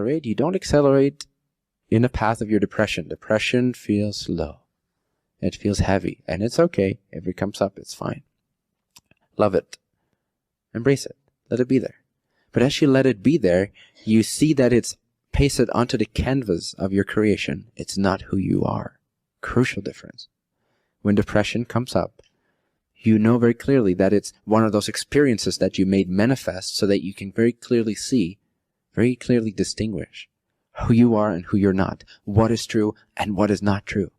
You don't accelerate in the path of your depression. Depression feels slow. It feels heavy. And it's okay. If it comes up, it's fine. Love it. Embrace it. Let it be there. But as you let it be there, you see that it's pasted onto the canvas of your creation. It's not who you are. Crucial difference. When depression comes up, you know very clearly that it's one of those experiences that you made manifest so that you can very clearly see, very clearly distinguish who you are and who you're not, what is true and what is not true.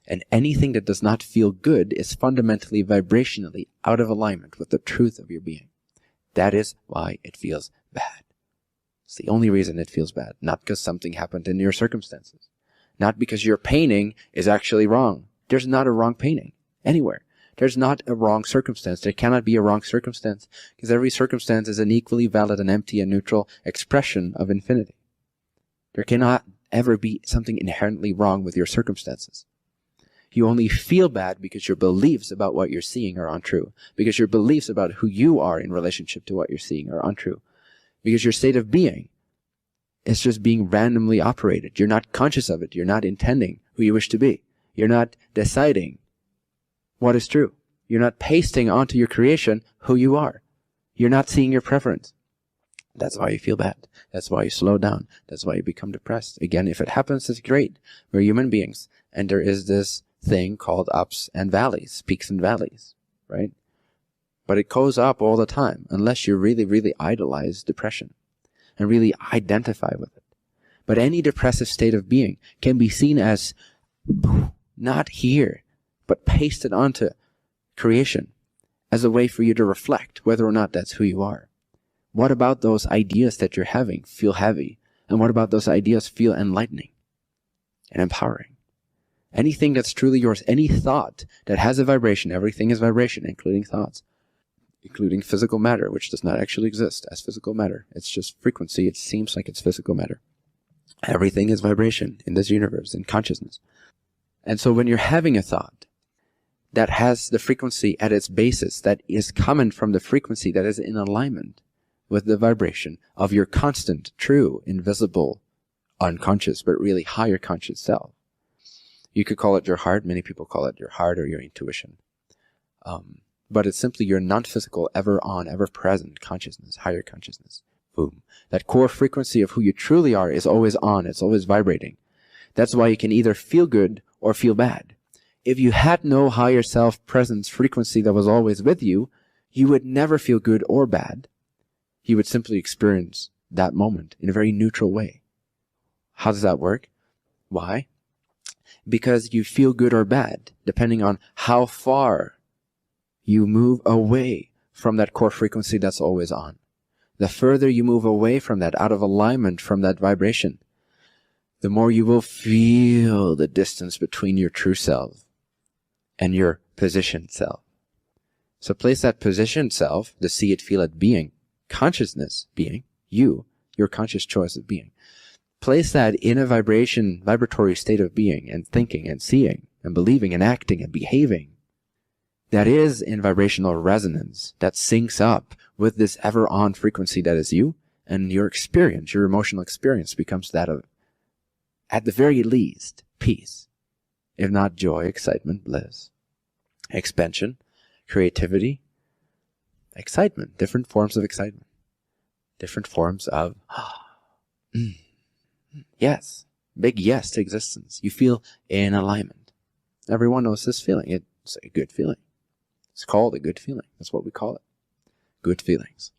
And anything that does not feel good is fundamentally, vibrationally out of alignment with the truth of your being. That is why it feels bad. It's the only reason it feels bad, not because something happened in your circumstances. Not because your painting is actually wrong. There's not a wrong painting anywhere. There's not a wrong circumstance. There cannot be a wrong circumstance because every circumstance is an equally valid and empty and neutral expression of infinity. There cannot ever be something inherently wrong with your circumstances. You only feel bad because your beliefs about what you're seeing are untrue. Because your beliefs about who you are in relationship to what you're seeing are untrue. Because your state of being is just being randomly operated. You're not conscious of it. You're not intending who you wish to be. You're not deciding what is true. You're not pasting onto your creation who you are. You're not seeing your preference. That's why you feel bad. That's why you slow down. That's why you become depressed. Again, if it happens, it's great. We're human beings. And there is this thing called ups and valleys, peaks and valleys, right? But it goes up all the time unless you really, really idolize depression and really identify with it. But any depressive state of being can be seen as not here, but pasted onto creation as a way for you to reflect whether or not that's who you are. What about those ideas that you're having feel heavy? And what about those ideas feel enlightening and empowering? Anything that's truly yours, any thought that has a vibration, everything is vibration, including thoughts, including physical matter, which does not actually exist as physical matter. It's just frequency. It seems like it's physical matter. Everything is vibration in this universe, in consciousness. And so when you're having a thought that has the frequency at its basis, that is coming from the frequency that is in alignment with the vibration of your constant, true, invisible, unconscious, but really higher conscious self. You could call it your heart. Many people call it your heart or your intuition. But it's simply your non-physical, ever on, ever present consciousness, higher consciousness. Boom. That core frequency of who you truly are is always on. It's always vibrating. That's why you can either feel good or feel bad. If you had no higher self presence frequency that was always with you, you would never feel good or bad. You would simply experience that moment in a very neutral way. How does that work? Why? Because you feel good or bad, depending on how far you move away from that core frequency that's always on. The further you move away from that, out of alignment from that vibration, the more you will feel the distance between your true self and your positioned self. So place that positioned self, the see it, feel it being, consciousness being, you, your conscious choice of being. Place that in a vibratory state of being and thinking and seeing and believing and acting and behaving that is in vibrational resonance, that syncs up with this ever-on frequency that is you, and your experience, your emotional experience becomes that of, at the very least, peace, if not joy, excitement, bliss, expansion, creativity, excitement, different forms of excitement, different forms of yes, big yes to existence. You feel in alignment. Everyone knows this feeling. It's a good feeling. It's called a good feeling. That's what we call it. Good feelings.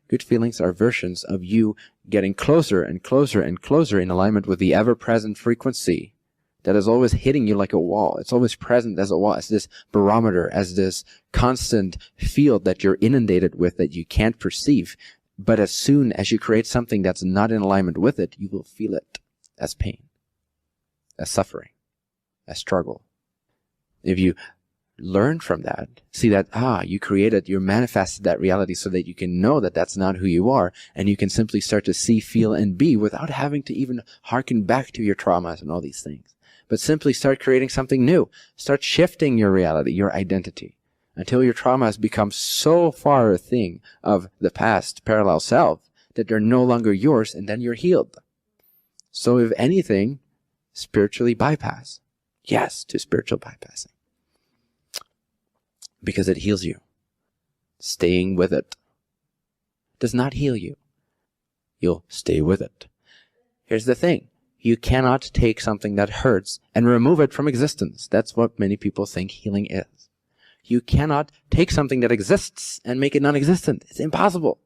Good feelings are versions of you getting closer and closer and closer in alignment with the ever-present frequency that is always hitting you like a wall. It's always present as a wall, as this barometer, as this constant field that you're inundated with that you can't perceive. But as soon as you create something that's not in alignment with it, you will feel it as pain, as suffering, as struggle. If you learn from that, see that, you manifested that reality so that you can know that that's not who you are, and you can simply start to see, feel, and be without having to even hearken back to your traumas and all these things. But simply start creating something new. Start shifting your reality, your identity, until your traumas become so far a thing of the past parallel self that they're no longer yours, and then you're healed. So if anything, spiritually bypass. Yes, to spiritual bypassing. Because it heals you. Staying with it does not heal you. You'll stay with it. Here's the thing. You cannot take something that hurts and remove it from existence. That's what many people think healing is. You cannot take something that exists and make it non-existent. It's impossible.